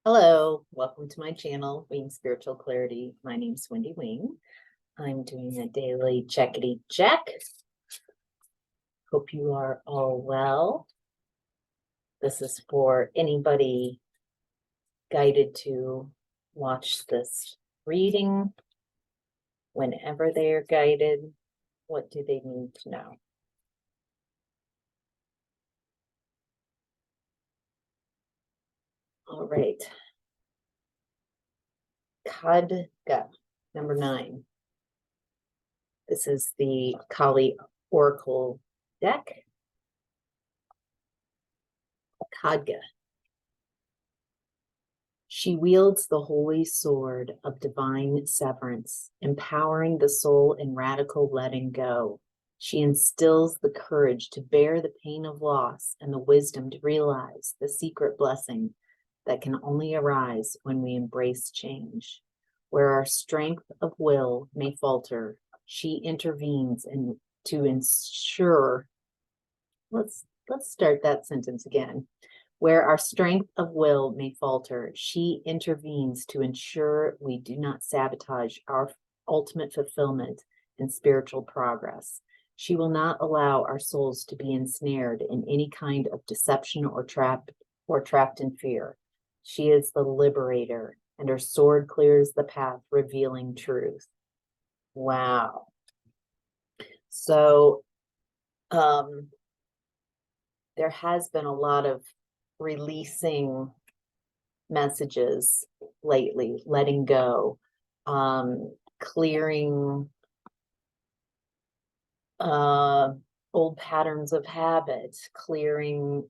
Hello, welcome to my channel, WingSpiritualClarity. My name's Wendy Wing. I'm doing a daily checkity check. Hope you are all well. This is for anybody guided to watch this reading. Whenever they are guided, what do they need to know? All right. Khadga, number 9. This is the Kali Oracle deck. Khadga. She wields the holy sword of divine severance, empowering the soul in radical letting go. She instills the courage to bear the pain of loss and the wisdom to realize the secret blessing that can only arise when we embrace change. Where our strength of will may falter, she intervenes to ensure. Let's start that sentence again. Where our strength of will may falter, she intervenes to ensure we do not sabotage our ultimate fulfillment and spiritual progress. She will not allow our souls to be ensnared in any kind of deception or trapped in fear. She is the liberator, and her sword clears the path, revealing truth. Wow. So, there has been a lot of releasing messages lately, letting go, clearing old patterns of habit, clearing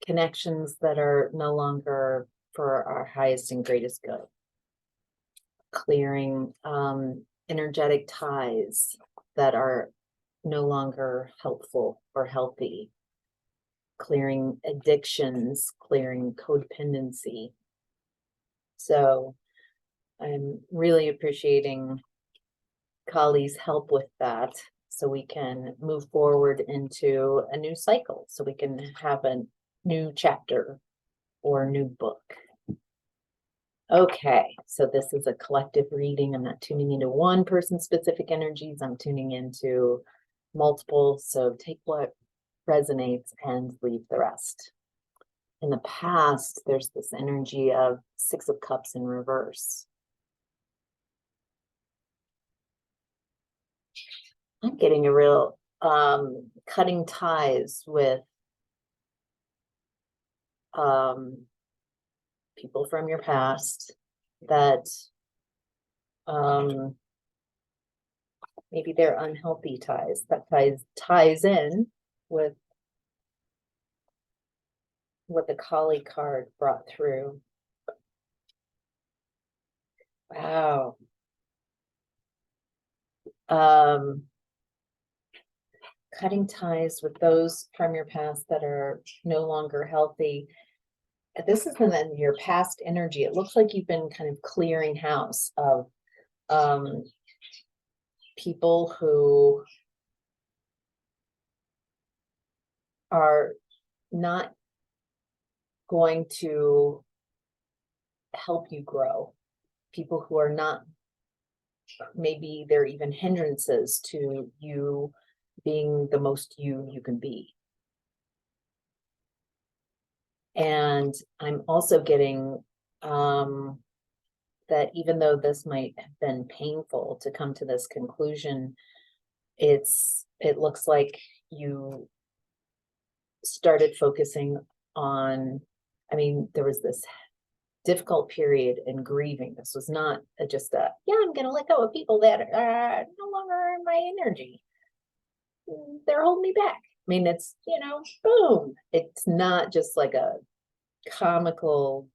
connections that are no longer for our highest and greatest good, clearing energetic ties that are no longer helpful or healthy, clearing addictions, clearing codependency. So I'm really appreciating Kali's help with that so we can move forward into a new cycle, so we can have a new chapter or a new book. Okay, so this is a collective reading. I'm not tuning into one person's specific energies. I'm tuning into multiple. So take what resonates and leave the rest. In the past, there's this energy of 6 of Cups in reverse. I'm getting a real cutting ties with people from your past that maybe they're unhealthy ties. That ties in with what the Kali card brought through. Wow. Cutting ties with those from your past that are no longer healthy. This is in your past energy. It looks like you've been kind of clearing house of people who are not going to help you grow. People who are not, maybe they're even hindrances to you being the most you can be. And I'm also getting that even though this might have been painful to come to this conclusion, it looks like you started focusing on, I mean, there was this difficult period in grieving. This was not just yeah, I'm going to let go of people that are no longer in my energy. They're holding me back. I mean, it's, boom. It's not just like a comical,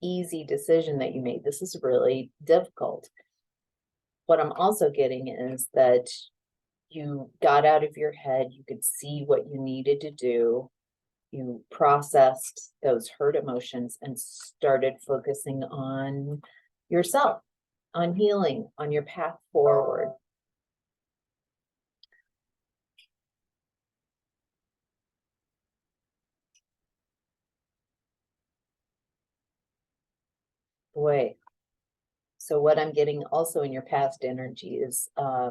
easy decision that you made. This is really difficult. What I'm also getting is that you got out of your head. You could see what you needed to do. You processed those hurt emotions and started focusing on yourself, on healing, on your path forward. Boy. So what I'm getting also in your past energy is a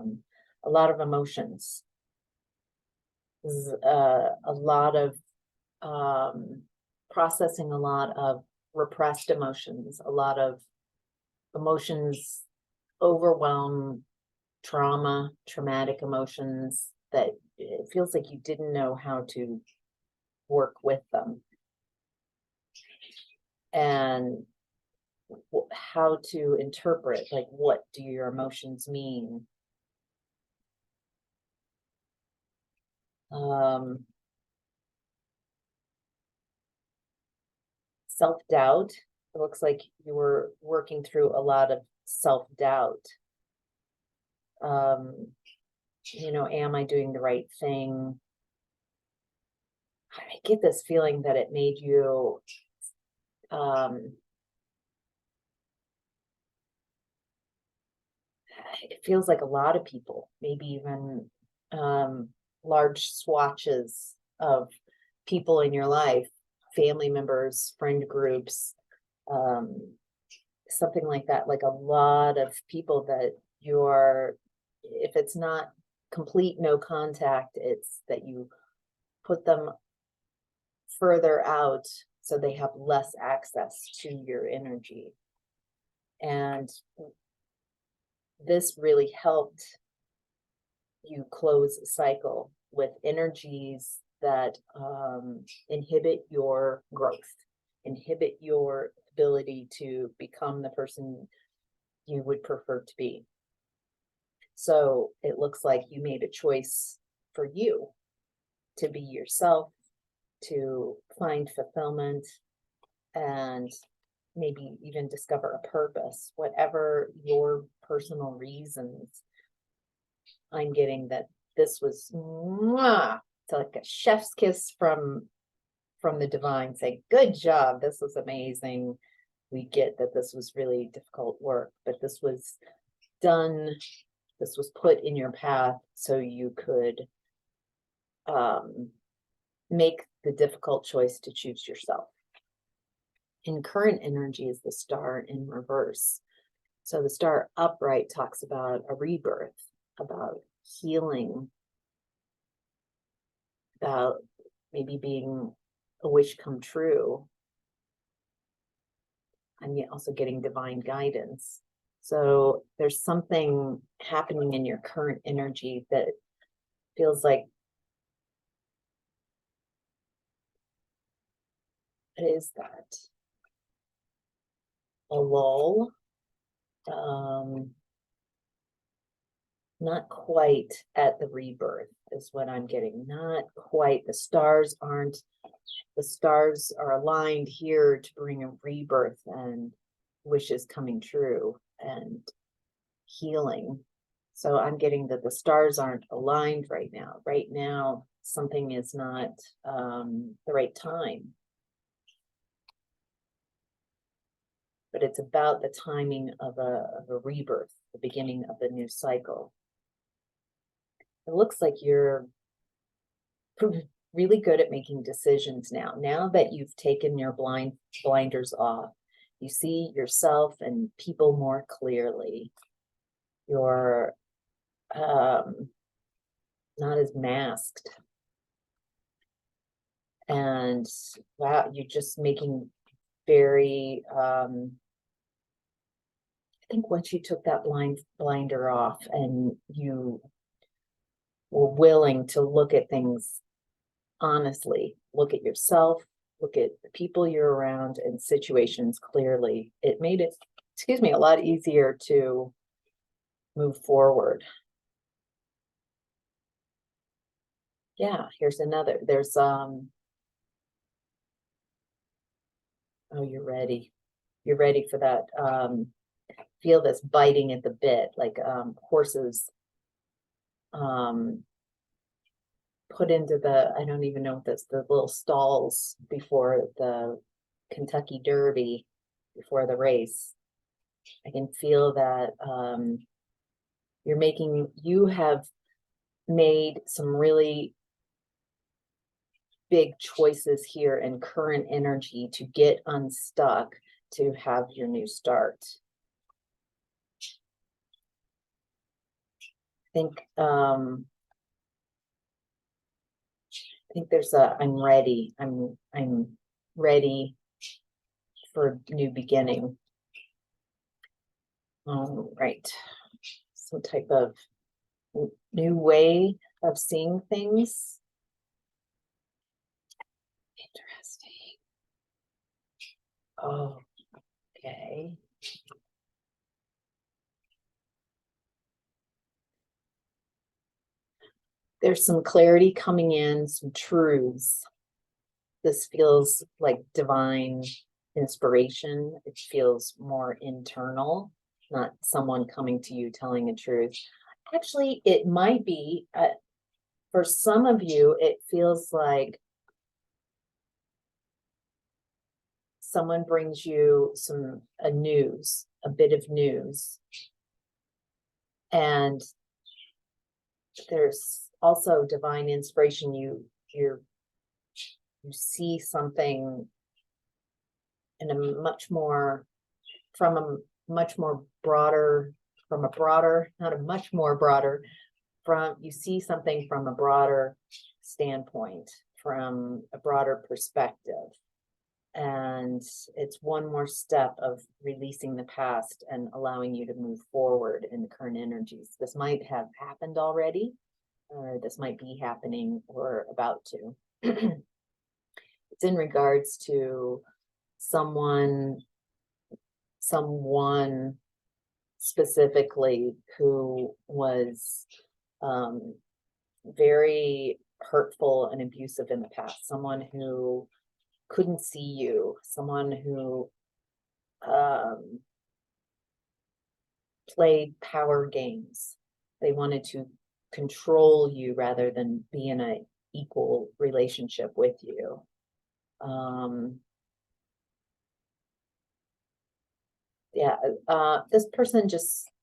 lot of emotions. This is a lot of processing, a lot of repressed emotions, a lot of emotions, overwhelm, trauma, traumatic emotions that it feels like you didn't know how to work with them and how to interpret, like, what do your emotions mean? Self-doubt. It looks like you were working through a lot of self-doubt. Am I doing the right thing? I get this feeling that it made you it feels like a lot of people, maybe even large swatches of people in your life, family members, friend groups, something like that, like a lot of people that you're, if it's not complete no contact, it's that you put them further out so they have less access to your energy. And this really helped you close a cycle with energies that inhibit your growth, inhibit your ability to become the person you would prefer to be. So it looks like you made a choice for you to be yourself, to find fulfillment, and maybe even discover a purpose, whatever your personal reasons. I'm getting that this was it's like a chef's kiss from the divine, saying, good job, this was amazing. We get that this was really difficult work, but this was done, this was put in your path so you could make the difficult choice to choose yourself. In current energy is the star in reverse. So the star upright talks about a rebirth, about healing, about maybe being a wish come true. I'm also getting divine guidance. So there's something happening in your current energy that feels like, what is that? A lull. Not quite at the rebirth is what I'm getting. Not quite. The stars are aligned here to bring a rebirth and wishes coming true and healing. So I'm getting that the stars aren't aligned right now. Right now, something is not the right time. But it's about the timing of a rebirth, the beginning of the new cycle. It looks like you're really good at making decisions now. Now that you've taken your blinders off, you see yourself and people more clearly. You're not as masked. And wow, you're just making very, I think once you took that blinder off and you were willing to look at things honestly, look at yourself, look at the people you're around and situations clearly, it made it, a lot easier to move forward. Yeah, here's another. There's oh, you're ready. You're ready for that. Feel this biting at the bit, like horses put into the, I don't even know what that's, the little stalls before the Kentucky Derby, before the race. I can feel that you have made some really big choices here in current energy to get unstuck, to have your new start. I think there's a I'm ready. I'm ready for a new beginning. Right. Some type of new way of seeing things. Interesting. Oh, okay. There's some clarity coming in, some truths. This feels like divine inspiration. It feels more internal, not someone coming to you telling a truth. Actually, it might be, for some of you, it feels like someone brings you a bit of news. And there's also divine inspiration. You see something in a much more, from a much more broader, from a broader, not a much more broader, you see something from a broader standpoint, from a broader perspective. And it's one more step of releasing the past and allowing you to move forward in the current energies. This might have happened already, or this might be happening or about to. It's in regards to someone specifically who was very hurtful and abusive in the past, someone who couldn't see you, someone who played power games. They wanted to control you rather than be in an equal relationship with you. This person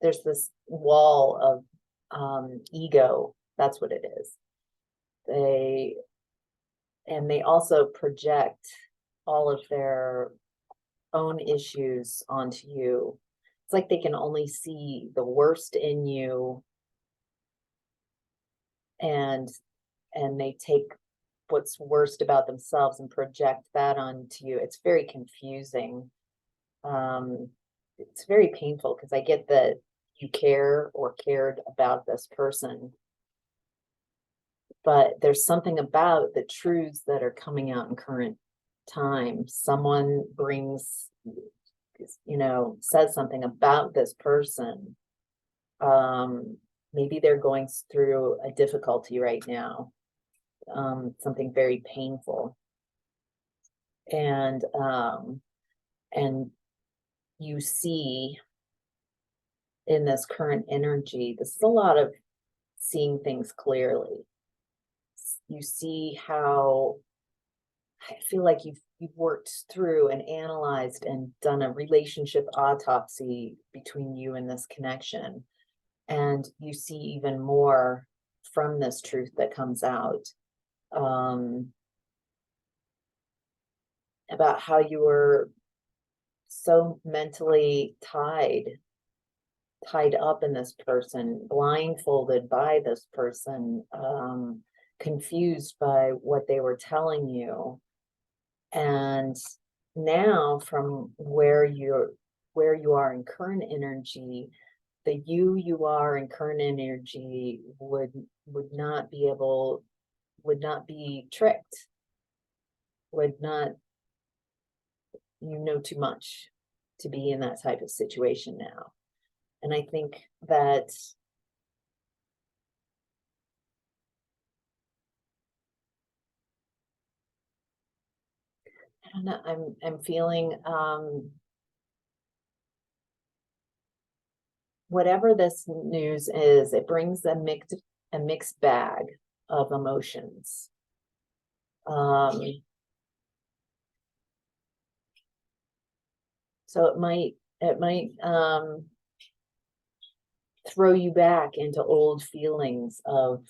there's this wall of ego. That's what it is. They also project all of their own issues onto you. It's like they can only see the worst in you, and they take what's worst about themselves and project that onto you. It's very confusing. It's very painful because I get that you care or cared about this person, but there's something about the truths that are coming out in current time. Someone says something about this person. Maybe they're going through a difficulty right now, something very painful. And you see in this current energy, this is a lot of seeing things clearly. You see how I feel like you've worked through and analyzed and done a relationship autopsy between you and this connection. And you see even more from this truth that comes out, about how you were so mentally tied up in this person, blindfolded by this person, confused by what they were telling you. And now, from where you are in current energy, the you are in current energy would not be tricked, would not, too much to be in that type of situation now. And I think that I don't know, I'm feeling whatever this news is, it brings a mixed bag of emotions. So it might throw you back into old feelings of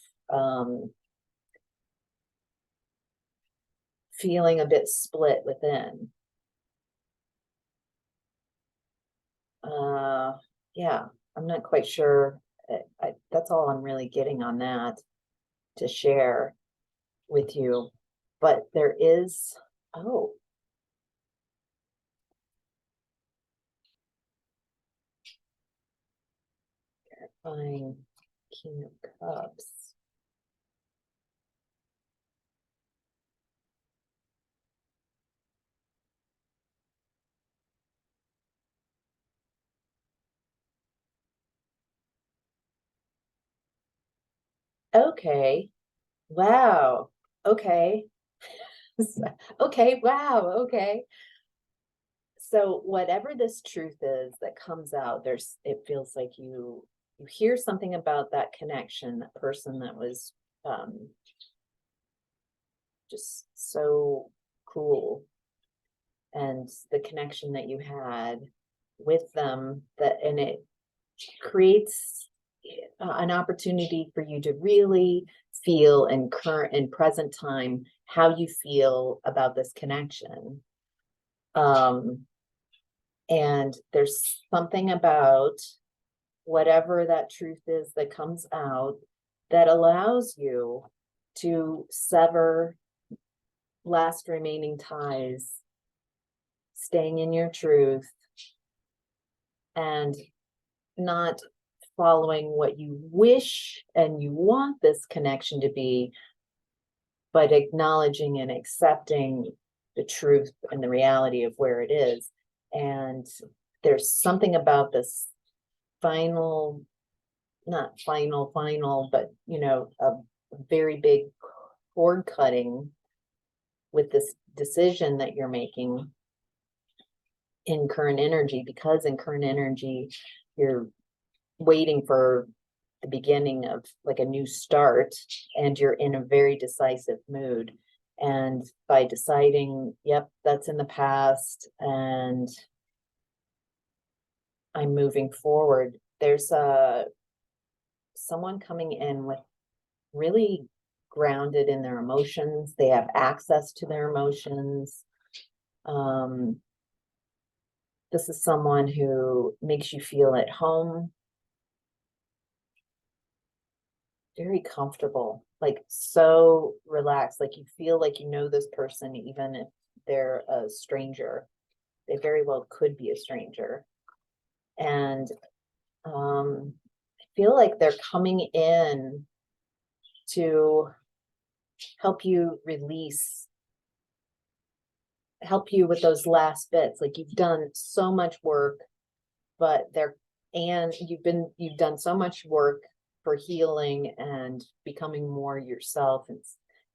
feeling a bit split within. Yeah, I'm not quite sure. That's all I'm really getting on that to share with you. But there is, oh, clarifying King of Cups. Okay. Wow. Okay. Okay. Wow. Okay. So whatever this truth is that comes out, it feels like you hear something about that connection, that person that was just so cool, and the connection that you had with them, and it creates an opportunity for you to really feel in current and present time how you feel about this connection. And there's something about whatever that truth is that comes out that allows you to sever last remaining ties, staying in your truth, and not following what you wish and you want this connection to be, but acknowledging and accepting the truth and the reality of where it is. And there's something about this final, not final, but a very big cord cutting with this decision that you're making in current energy, because in current energy you're waiting for the beginning of like a new start, and you're in a very decisive mood. And by deciding, yep, that's in the past and I'm moving forward, there's someone coming in with really grounded in their emotions. They have access to their emotions. This is someone who makes you feel at home, very comfortable, like so relaxed, like you feel like you know this person, even if they're a stranger. They very well could be a stranger. And I feel like they're coming in to help you help you with those last bits. Like you've done so much work, but you've done so much work for healing and becoming more yourself and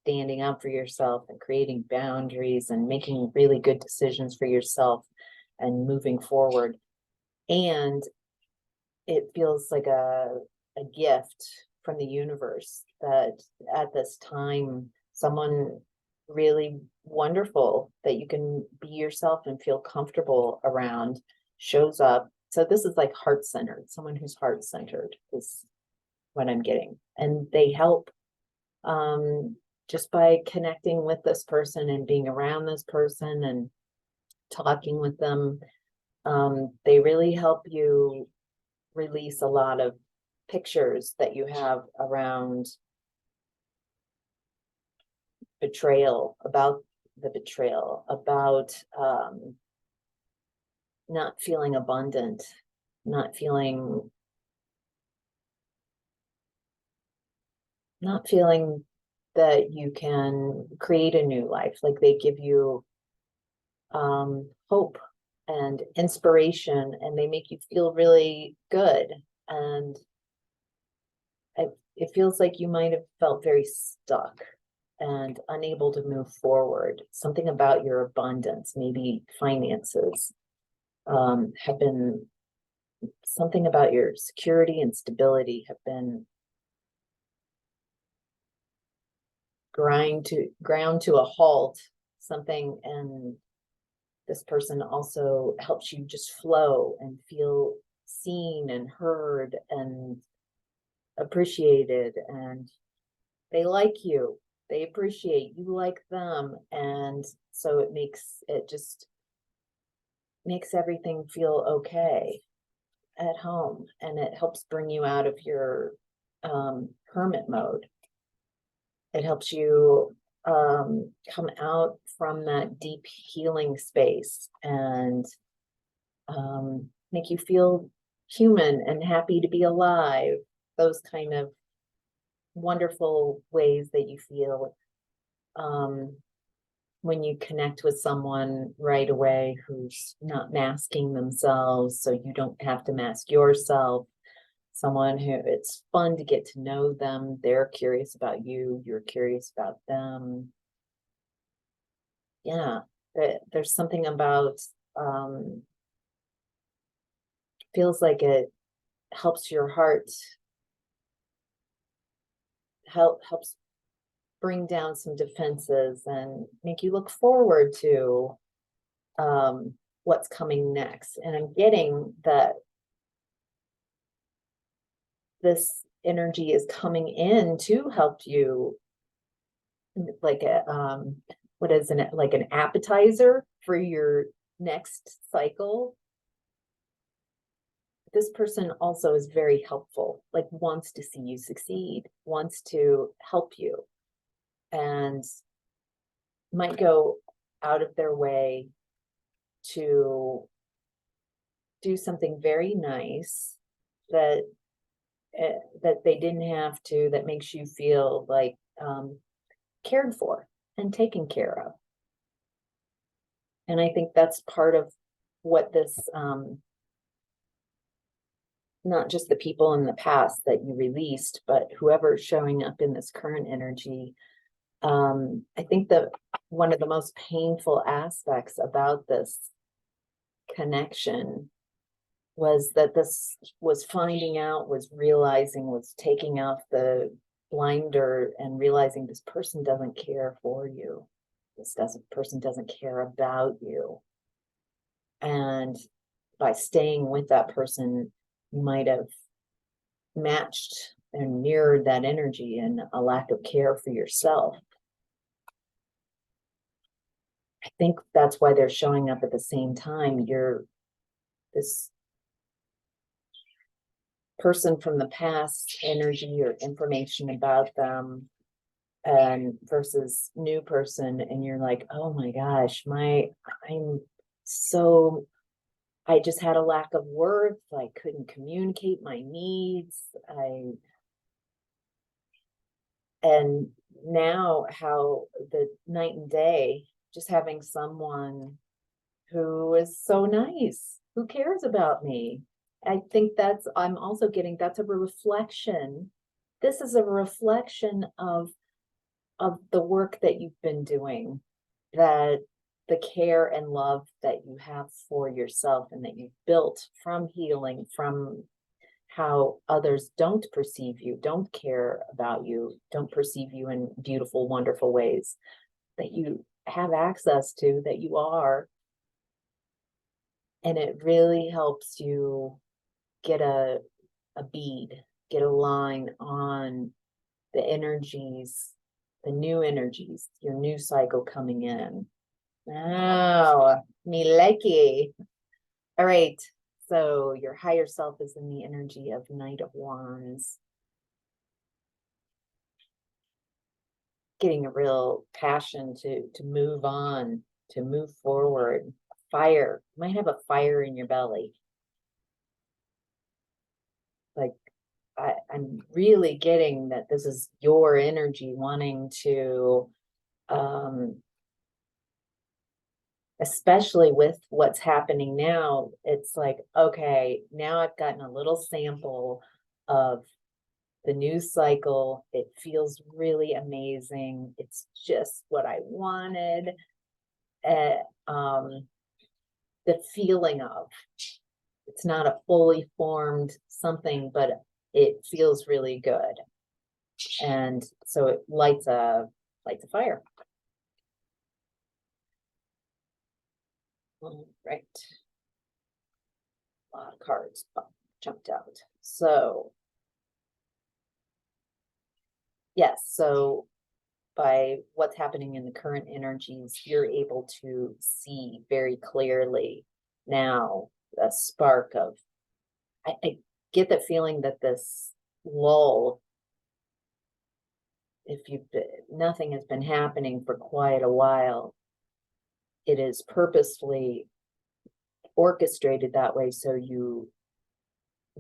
standing up for yourself and creating boundaries and making really good decisions for yourself and moving forward. And it feels like a gift from the universe that at this time, someone really wonderful that you can be yourself and feel comfortable around shows up. So this is like heart-centered, someone who's heart-centered is what I'm getting. And they help just by connecting with this person and being around this person and talking with them. They really help you release a lot of pictures that you have around betrayal, about the betrayal, about not feeling abundant, not feeling that you can create a new life. Like they give you hope and inspiration, and they make you feel really good. And it feels like you might have felt very stuck and unable to move forward. Something about your abundance, maybe finances, have been, something about your security and stability have been ground to a halt. Something, and this person also helps you just flow and feel seen and heard and appreciated, and they like you, they appreciate you, like them. And so it just makes everything feel okay. at home, and it helps bring you out of your hermit mode. It helps you come out from that deep healing space and make you feel human and happy to be alive. Those kind of wonderful ways that you feel when you connect with someone right away who's not masking themselves, so you don't have to mask yourself. Someone who it's fun to get to know them. They're curious about you. You're curious about them. Yeah, there's something about feels like it helps your heart, helps bring down some defenses and make you look forward to what's coming next. And I'm getting that this energy is coming in to help you, like a what is it, like an appetizer for your next cycle. This person also is very helpful, like wants to see you succeed, wants to help you, and might go out of their way to do something very nice that they didn't have to, that makes you feel like cared for and taken care of. And I think that's part of what this not just the people in the past that you released, but whoever's showing up in this current energy. I think that one of the most painful aspects about this connection was that this was finding out, was realizing, was taking off the blinder and realizing this person doesn't care for you. This person doesn't care about you. And by staying with that person, you might have matched and mirrored that energy and a lack of care for yourself. I think that's why they're showing up at the same time. You're this person from the past, energy or information about them, and versus new person, and you're like, oh my gosh, I just had a lack of worth. I couldn't communicate my needs. And now how the night and day, just having someone who is so nice, who cares about me. I think I'm also getting, that's a reflection. This is a reflection of the work that you've been doing, that the care and love that you have for yourself and that you've built from healing, from how others don't perceive you, don't care about you, don't perceive you in beautiful, wonderful ways that you have access to, that you are. And it really helps you get a bead, get a line on the energies, the new energies, your new cycle coming in. Oh, me likey. All right. So your higher self is in the energy of Knight of Wands. Getting a real passion to move on, to move forward. Fire. You might have a fire in your belly. Like, I'm really getting that this is your energy wanting to, especially with what's happening now, it's like, okay, now I've gotten a little sample of the news cycle. It feels really amazing. It's just what I wanted. The feeling of, it's not a fully formed something, but it feels really good. And so it lights a fire. All right. A lot of cards jumped out. So yes, so by what's happening in the current energies, you're able to see very clearly now a spark of I get the feeling that this lull, nothing has been happening for quite a while, it is purposefully orchestrated that way so you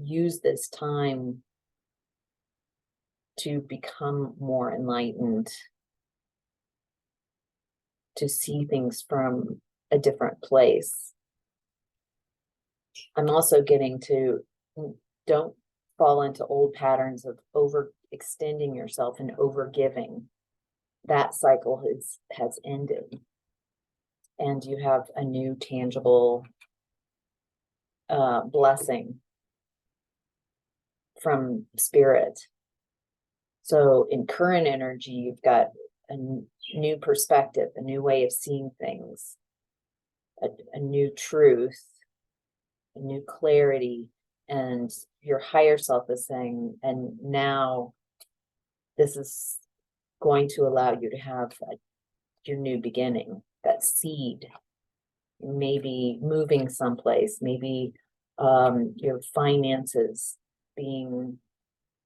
use this time to become more enlightened, to see things from a different place. I'm also getting to, don't fall into old patterns of overextending yourself and overgiving. That cycle has ended. And you have a new tangible blessing from spirit. So in current energy, you've got a new perspective, a new way of seeing things, a new truth, a new clarity, and your higher self is saying, and now this is going to allow you to have your new beginning, that seed, maybe moving someplace, maybe your finances being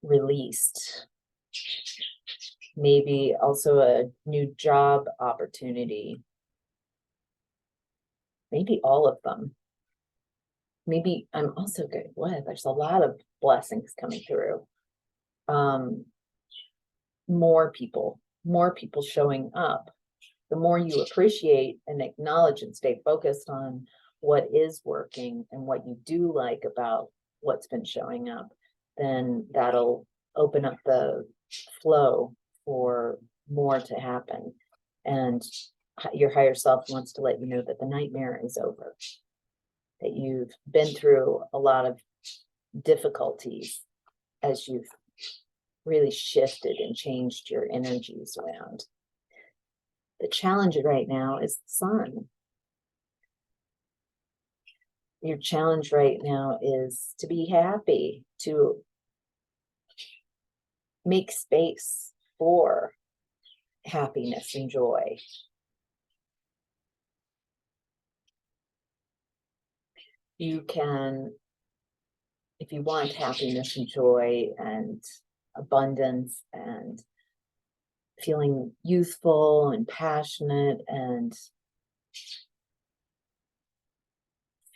released, maybe also a new job opportunity, maybe all of them. Maybe I'm also good. What? There's a lot of blessings coming through. More people showing up. The more you appreciate and acknowledge and stay focused on what is working and what you do like about what's been showing up, then that'll open up the flow for more to happen. And your higher self wants to let you know that the nightmare is over, that you've been through a lot of difficulties as you've really shifted and changed your energies around. The challenge right now is the sun. Your challenge right now is to be happy, to make space for happiness and joy. You can, if you want happiness and joy and abundance and feeling youthful and passionate and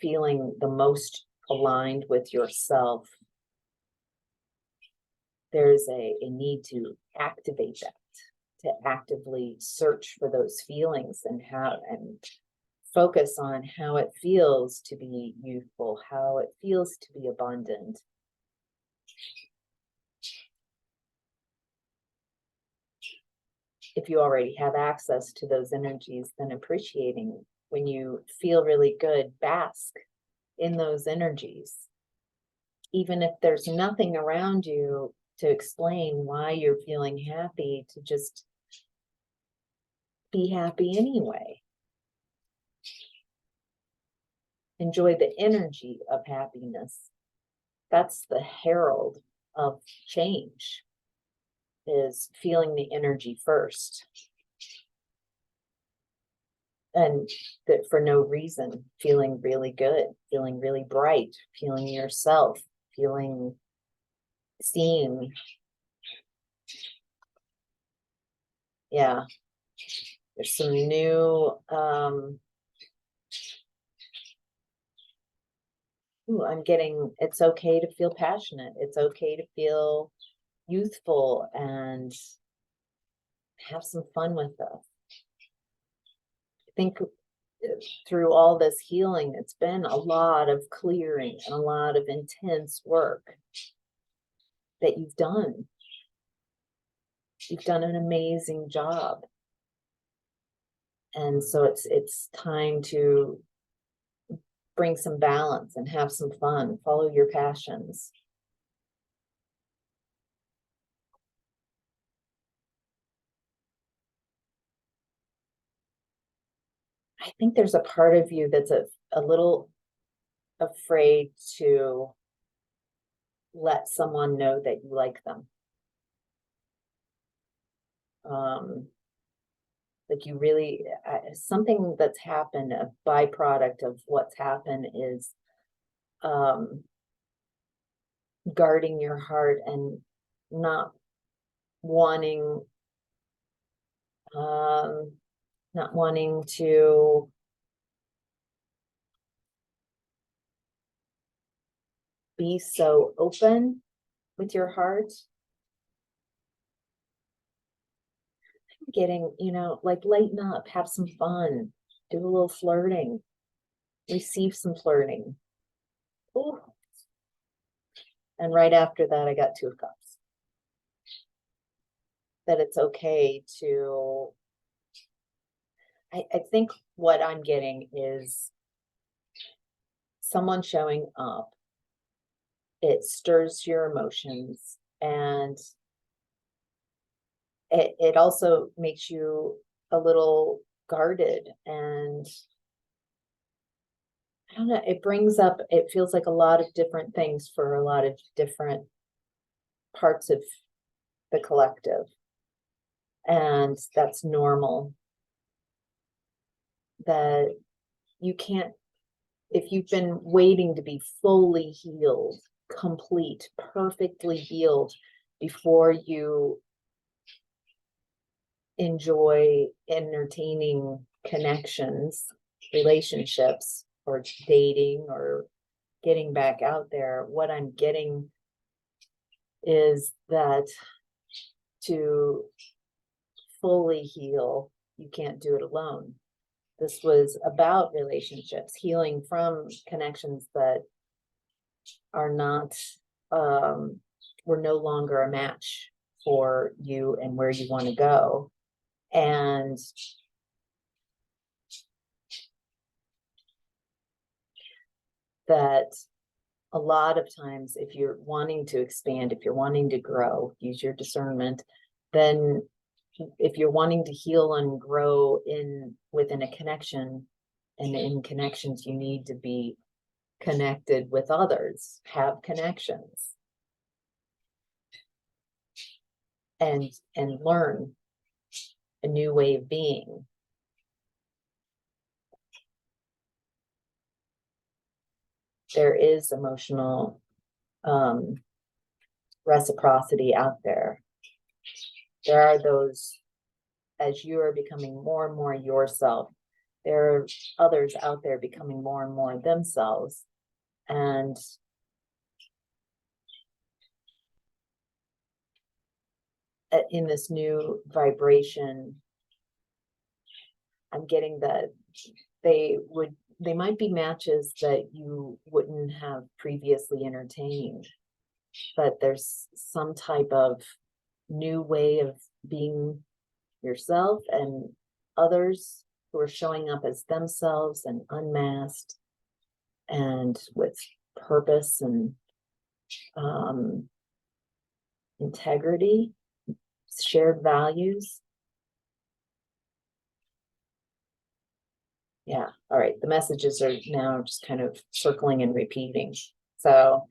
feeling the most aligned with yourself, there's a need to activate that, to actively search for those feelings and focus on how it feels to be youthful, how it feels to be abundant. If you already have access to those energies, then appreciating when you feel really good, bask in those energies. Even if there's nothing around you to explain why you're feeling happy, to just be happy anyway. Enjoy the energy of happiness. That's the herald of change, is feeling the energy first. And that for no reason, feeling really good, feeling really bright, feeling yourself, feeling seen. Yeah. There's some new, I'm getting, it's okay to feel passionate. It's okay to feel youthful and have some fun with this. I think through all this healing, it's been a lot of clearing and a lot of intense work that you've done. You've done an amazing job. And so it's time to bring some balance and have some fun, follow your passions. I think there's a part of you that's a little afraid to let someone know that you like them. Like you really, something that's happened, a byproduct of what's happened is guarding your heart and not wanting to be so open with your heart. I'm getting, like lighten up, have some fun, do a little flirting, receive some flirting. Ooh. And right after that, I got 2 of Cups. That it's okay to, I think what I'm getting is someone showing up. It stirs your emotions, and it also makes you a little guarded, and I don't know, it feels like a lot of different things for a lot of different parts of the collective. And that's normal. That you can't, if you've been waiting to be fully healed, complete, perfectly healed before you enjoy entertaining connections, relationships, or dating, or getting back out there, what I'm getting is that to fully heal, you can't do it alone. This was about relationships, healing from connections that are not, were no longer a match for you and where you want to go. And that a lot of times, if you're wanting to expand, if you're wanting to grow, use your discernment, then if you're wanting to heal and grow within a connection, and in connections, you need to be connected with others, have connections, and learn a new way of being. There is emotional reciprocity out there. There are those, as you are becoming more and more yourself, there are others out there becoming more and more themselves. And in this new vibration, I'm getting that they might be matches that you wouldn't have previously entertained, but there's some type of new way of being yourself, and others who are showing up as themselves and unmasked and with purpose and integrity, shared values. Yeah. All right. The messages are now just kind of circling and repeating. So,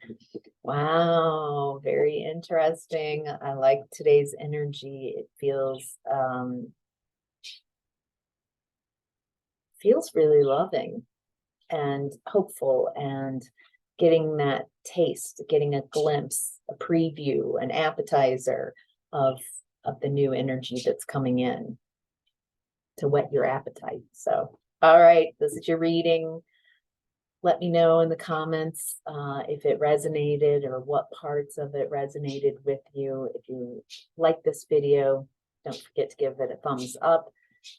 wow, very interesting. I like today's energy. It feels really loving and hopeful, and getting that taste, getting a glimpse, a preview, an appetizer of the new energy that's coming in to whet your appetite. So, all right, this is your reading. Let me know in the comments if it resonated, or what parts of it resonated with you. If you like this video, don't forget to give it a thumbs up.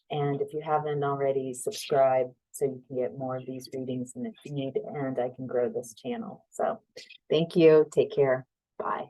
And if you haven't already, subscribe so you can get more of these readings in the feed, and I can grow this channel. So thank you. Take care. Bye.